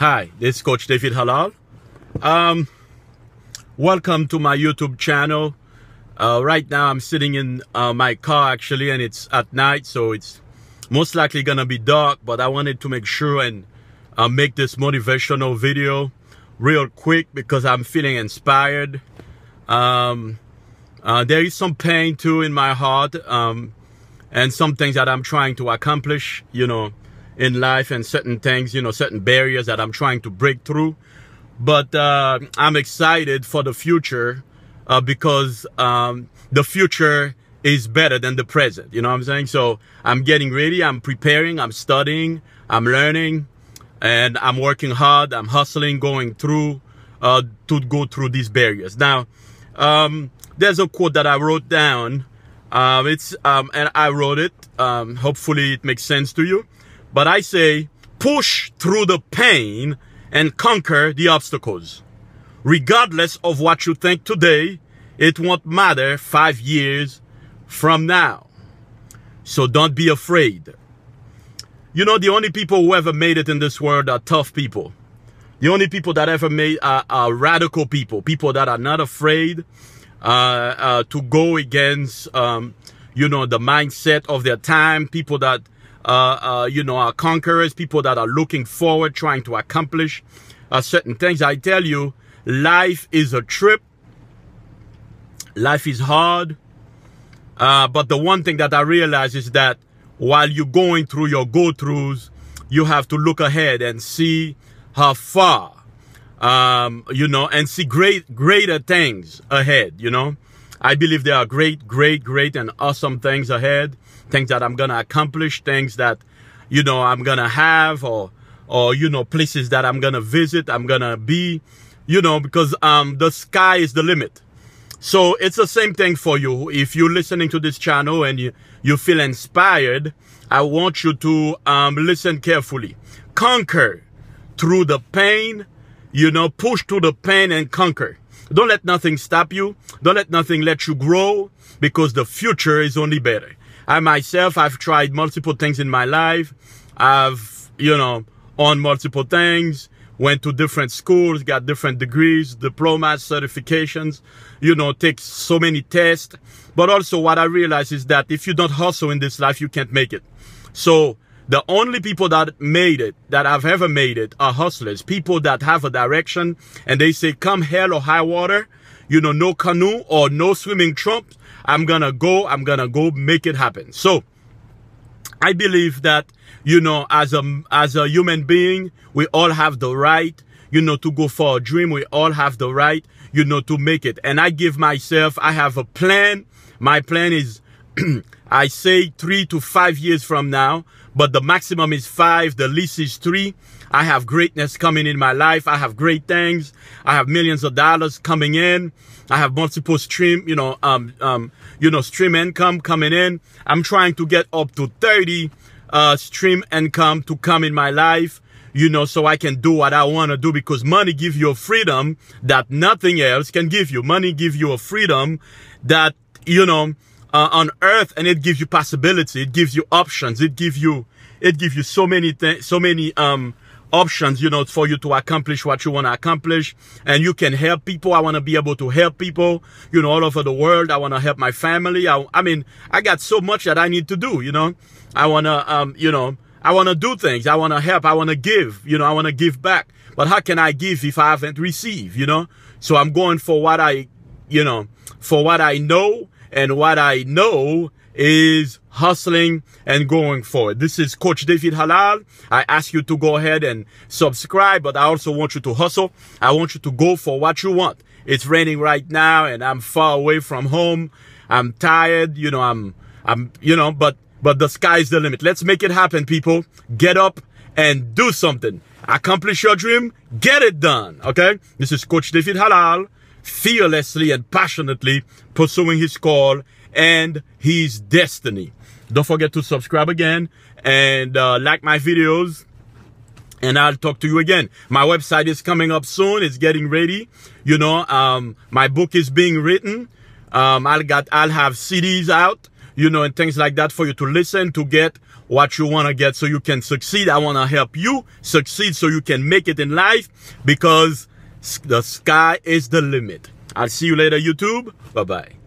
Hi, this is Coach David Halal. Welcome to my YouTube channel. Right now I'm sitting in my car actually, and it's at night, so it's most likely gonna be dark, but I wanted to make sure and make this motivational video real quick because I'm feeling inspired. There is some pain too in my heart, and some things that I'm trying to accomplish, you know, in life, and certain things, you know, certain barriers that I'm trying to break through. But I'm excited for the future because the future is better than the present. You know what I'm saying? So I'm getting ready, I'm preparing, I'm studying, I'm learning, and I'm working hard, I'm hustling, going through to go through these barriers. Now, there's a quote that I wrote down. And I wrote it. Hopefully it makes sense to you. But I say, push through the pain and conquer the obstacles. Regardless of what you think today, it won't matter 5 years from now. So don't be afraid. You know, the only people who ever made it in this world are tough people. The only people that ever made are radical people. People that are not afraid to go against, you know, the mindset of their time. People that you know, are conquerors, people that are looking forward, trying to accomplish certain things. I tell you, life is a trip. Life is hard. But the one thing that I realize is that while you're going through your go-throughs, you have to look ahead and see how far, you know, and see greater things ahead, you know. I believe there are great and awesome things ahead. Things that I'm gonna accomplish, things that, you know, I'm gonna have, or you know, places that I'm gonna visit, I'm gonna be, you know, because the sky is the limit. So it's the same thing for you. If you're listening to this channel and you feel inspired, I want you to listen carefully. Conquer through the pain, you know, push through the pain and conquer. Don't let nothing stop you. Don't let nothing let you grow, because the future is only better. I myself, I've tried multiple things in my life. I've, you know, on multiple things, went to different schools, got different degrees, diplomas, certifications, you know, take so many tests. But also what I realized is that if you don't hustle in this life, you can't make it. So the only people that made it, that have ever made it, are hustlers. People that have a direction and they say, come hell or high water, you know, no canoe or no swimming trunks, I'm gonna go make it happen. So I believe that, you know, as a human being, we all have the right, you know, to go for a dream. We all have the right, you know, to make it. And I give myself, I have a plan. My plan is, I say 3 to 5 years from now, but the maximum is 5, the least is 3. I have greatness coming in my life. I have great things. I have millions of dollars coming in. I have multiple stream, you know, stream income coming in. I'm trying to get up to 30 stream income to come in my life, you know, so I can do what I want to do, because money gives you a freedom that nothing else can give you. Money gives you a freedom that, you know, on earth, and it gives you possibility. It gives you options. It gives you so many things, so many options, you know, for you to accomplish what you want to accomplish. And you can help people. I want to be able to help people, you know, all over the world. I want to help my family. I mean, I got so much that I need to do, you know. I want to, you know, I want to do things. I want to help. I want to give, you know, I want to give back. But how can I give if I haven't received, you know? So I'm going for what I, you know, for what I know, and what I know is hustling and going forward. This is Coach David Halal. I ask you to go ahead and subscribe, but I also want you to hustle. I want you to go for what you want. It's raining right now, and I'm far away from home. I'm tired, you know, I'm you know, but the sky's the limit. Let's make it happen, people. Get up and do something. Accomplish your dream. Get it done. Okay? This is Coach David Halal, fearlessly and passionately pursuing his call and his destiny. Don't forget to subscribe again and like my videos, and I'll talk to you again. My website is coming up soon. It's getting ready. You know, my book is being written. I'll have CDs out. you know, and things like that for you to listen to get what you want to get so you can succeed. I want to help you succeed so you can make it in life, because the sky is the limit. I'll see you later, YouTube. Bye-bye.